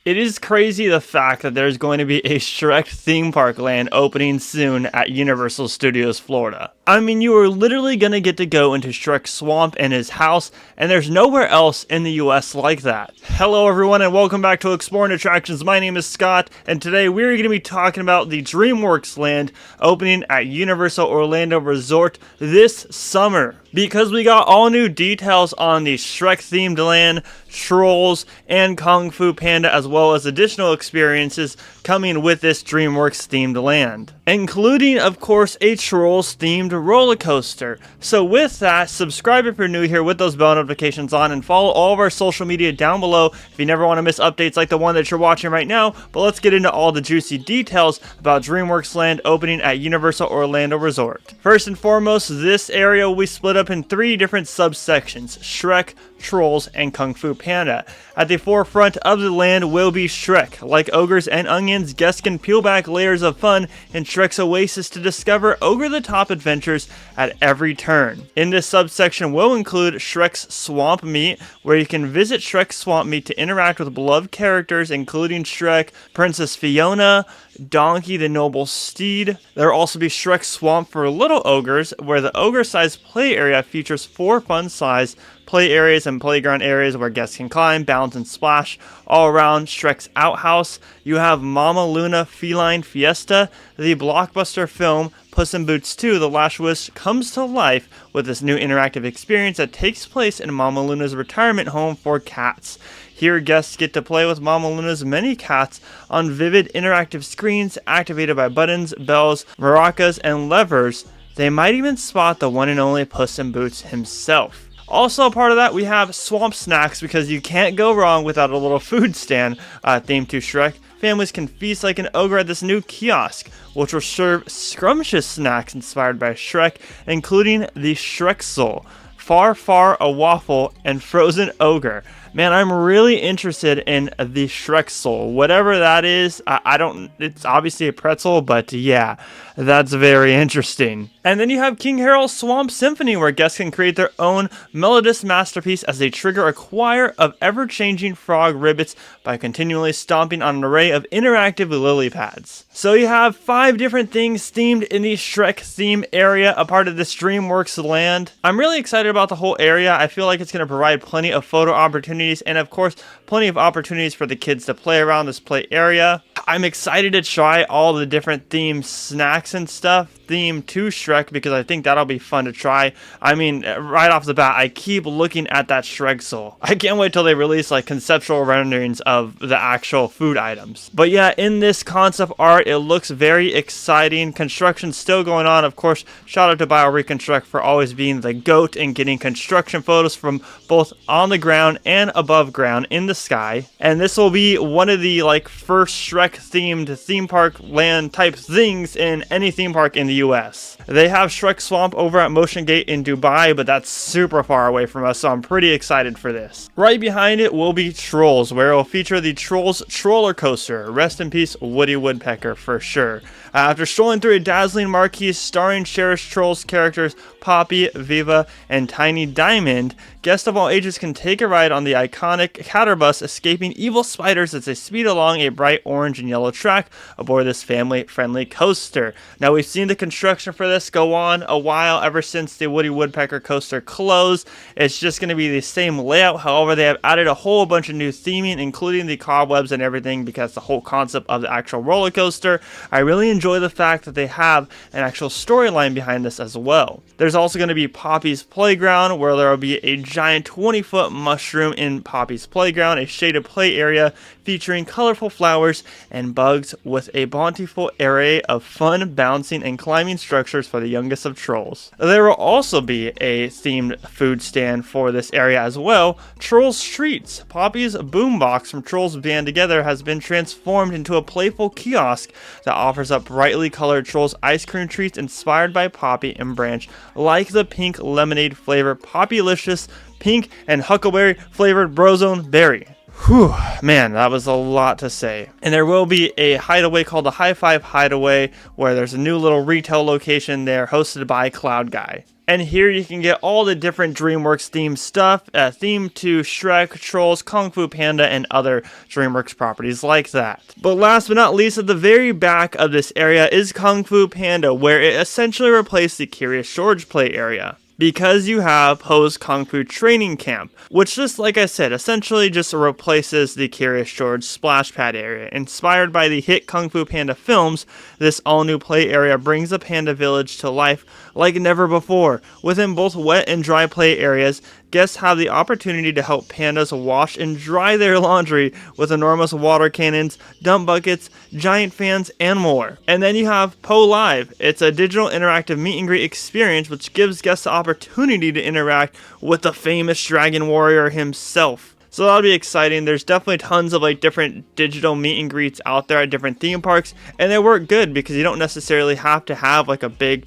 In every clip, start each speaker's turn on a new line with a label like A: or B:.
A: It is crazy the fact that there's going to be a Shrek theme park land opening soon at Universal Studios Florida. I mean, you are literally going to get to go into Shrek's swamp and his house, and there's nowhere else in the US like that. Hello everyone and welcome back to Exploring Attractions. My name is Scott, and today we're going to be talking about the DreamWorks Land opening at Universal Orlando Resort this summer. Because we got all new details on the Shrek themed land, Trolls, and Kung Fu Panda, as well as additional experiences coming with this DreamWorks themed land, including of course a Trolls themed roller coaster. So with that, subscribe if you're new here with those bell notifications on, and follow all of our social media down below if you never want to miss updates like the one that you're watching right now. But let's get into all the juicy details about DreamWorks Land opening at Universal Orlando Resort. First and foremost, this area will be split up in 3 different subsections: Shrek, Trolls, and Kung Fu Panda. At the forefront of the land will be Shrek. Like ogres and onions, guests can peel back layers of fun in Shrek's oasis to discover over-the-top adventures at every turn. In this subsection will include Shrek's Swamp Meet, where you can visit Shrek's Swamp Meet to interact with beloved characters including Shrek, Princess Fiona, Donkey the Noble Steed. There will also be Shrek's Swamp for Little Ogres, where the ogre-sized play area features 4 fun-sized play areas and playground areas where guests can climb, bounce, and splash all around Shrek's outhouse. You have Mama Luna Feline Fiesta. The blockbuster film Puss in Boots 2: The Last Wish comes to life with this new interactive experience that takes place in Mama Luna's retirement home for cats. Here, guests get to play with Mama Luna's many cats on vivid interactive screens activated by buttons, bells, maracas, and levers. They might even spot the one and only Puss in Boots himself. Also a part of that, we have swamp snacks, because you can't go wrong without a little food stand themed to Shrek. Families can feast like an ogre at this new kiosk, which will serve scrumptious snacks inspired by Shrek, including the Shrek Soul, Far Far a Waffle, and Frozen Ogre. Man, I'm really interested in the Shrek Soul. Whatever that is, I don't, it's obviously a pretzel, but yeah, that's very interesting. And then you have King Harold's Swamp Symphony, where guests can create their own melodious masterpiece as they trigger a choir of ever-changing frog ribbits by continually stomping on an array of interactive lily pads. So you have 5 different things themed in the Shrek theme area, a part of this DreamWorks Land. I'm really excited about the whole area. I feel like it's going to provide plenty of photo opportunities, and of course plenty of opportunities for the kids to play around this play area. I'm excited to try all the different themed snacks and stuff themed to Shrek, because I think that'll be fun to try. I mean, right off the bat, I keep looking at that Shrek Soul. I can't wait till they release like conceptual renderings of the actual food items. But yeah, in this concept art, it looks very exciting. Construction's still going on, of course. Shout out to BioReconstruct for always being the GOAT in getting construction photos from both on the ground and above ground in the sky. And this will be one of the like first Shrek themed theme park land type things in any theme park in the US. They have Shrek Swamp over at Motion Gate in Dubai, but that's super far away from us, so I'm pretty excited for this. Right behind it will be Trolls, where it will feature the Trolls Troller Coaster. Rest in peace, Woody Woodpecker, for sure. After strolling through a dazzling marquee starring cherished Trolls characters Poppy, Viva, and Tiny Diamond, guests of all ages can take a ride on the iconic Catterbus, escaping evil spiders as they speed along a bright orange and yellow track aboard this family-friendly coaster. Now, we've seen the construction for this go on a while, ever since the Woody Woodpecker coaster closed. It's just going to be the same layout. However, they have added a whole bunch of new theming, including the cobwebs and everything, because the whole concept of the actual roller coaster. I really enjoy the fact that they have an actual storyline behind this as well. There's also going to be Poppy's Playground, where there will be a giant 20-foot mushroom in Poppy's Playground, a shaded play area featuring colorful flowers and bugs with a bountiful array of fun bouncing and climbing structures for the youngest of trolls. There will also be a themed food stand for this area as well. Trolls Treats. Poppy's boombox from Trolls Band Together has been transformed into a playful kiosk that offers up brightly colored Trolls ice cream treats inspired by Poppy and Branch, like the pink lemonade flavor Poppylicious, pink and huckleberry flavored Brozone Berry. Whew, man, that was a lot to say. And there will be a hideaway called the High Five Hideaway, where there's a new little retail location there hosted by Cloud Guy. And here you can get all the different DreamWorks themed stuff, themed to Shrek, Trolls, Kung Fu Panda, and other DreamWorks properties like that. But last but not least, at the very back of this area is Kung Fu Panda, where it essentially replaced the Curious George play area. Because you have Poe's Kung Fu Training Camp, which just like I said, essentially just replaces the Curious George splash pad area. Inspired by the hit Kung Fu Panda films, this all-new play area brings the Panda Village to life like never before. Within both wet and dry play areas, guests have the opportunity to help pandas wash and dry their laundry with enormous water cannons, dump buckets, giant fans, and more. And then you have Po Live. It's a digital interactive meet and greet experience which gives guests the opportunity to interact with the famous dragon warrior himself. So that'll be exciting. There's definitely tons of like different digital meet and greets out there at different theme parks, and they work good because you don't necessarily have to have like a big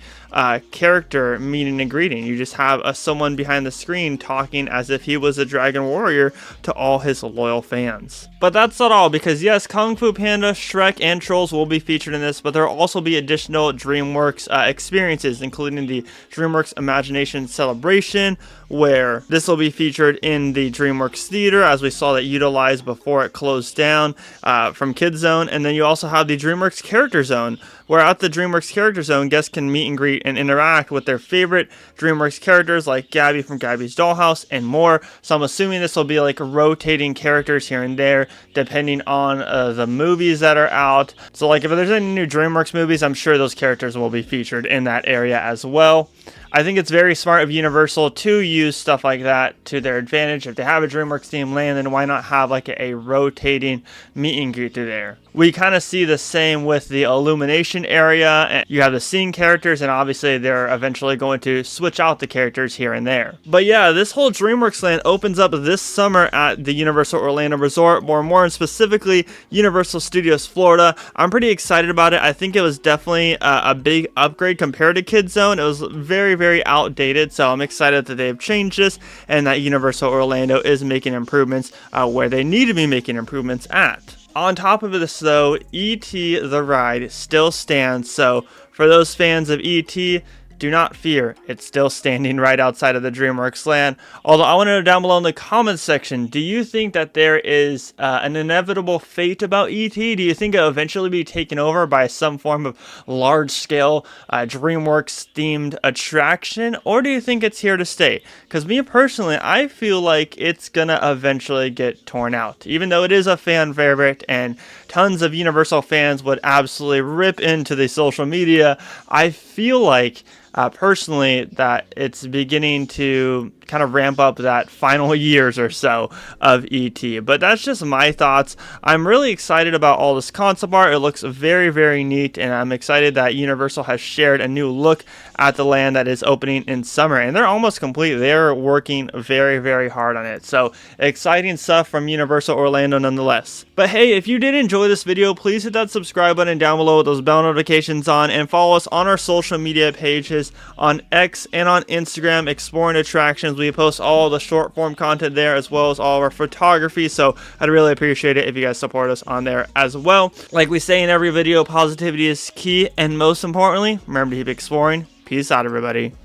A: character meeting and greeting. You just have someone behind the screen talking as if he was a dragon warrior to all his loyal fans. But that's not all, because yes, Kung Fu Panda, Shrek, and Trolls will be featured in this, but there will also be additional DreamWorks experiences, including the DreamWorks Imagination Celebration, where this will be featured in the DreamWorks Theater, as we saw that utilized before it closed down from Kids Zone. And then you also have the DreamWorks Character Zone, where at the DreamWorks Character Zone, guests can meet and greet and interact with their favorite DreamWorks characters like Gabby from Gabby's Dollhouse and more. So I'm assuming this will be like rotating characters here and there depending on the movies that are out. So like if there's any new DreamWorks movies, I'm sure those characters will be featured in that area as well. I think it's very smart of Universal to use stuff like that to their advantage. If they have a DreamWorks themed land, then why not have like a rotating meet and greet through there? We kind of see the same with the Illumination area. And you have the scene characters, and obviously they're eventually going to switch out the characters here and there. But yeah, this whole DreamWorks Land opens up this summer at the Universal Orlando Resort, or more specifically, Universal Studios Florida. I'm pretty excited about it. I think it was definitely a big upgrade compared to Kids Zone. It was very outdated, so I'm excited that they've changed this and that Universal Orlando is making improvements where they need to be making improvements at. On top of this though, E.T. the ride still stands, so for those fans of E.T., do not fear, it's still standing right outside of the DreamWorks Land. Although I want to know down below in the comments section, do you think that there is an inevitable fate about E.T.? Do you think it'll eventually be taken over by some form of large-scale DreamWorks-themed attraction? Or do you think it's here to stay? Because me personally, I feel like it's gonna eventually get torn out. Even though it is a fan favorite and tons of Universal fans would absolutely rip into the social media, I feel like personally that it's beginning to kind of ramp up that final years or so of E.T. But that's just my thoughts. I'm really excited about all this concept art. It looks very neat, and I'm excited that Universal has shared a new look at the land that is opening in summer, and they're almost complete. They're working very hard on it. So exciting stuff from Universal Orlando nonetheless. But hey, if you did enjoy this video, please hit that subscribe button down below with those bell notifications on, and follow us on our social media pages on X and on Instagram, Exploring Attractions. We post all the short form content there, as well as all of our photography, so I'd really appreciate it if you guys support us on there as well. Like we say in every video, positivity is key, and most importantly, remember to keep exploring. Peace out, everybody.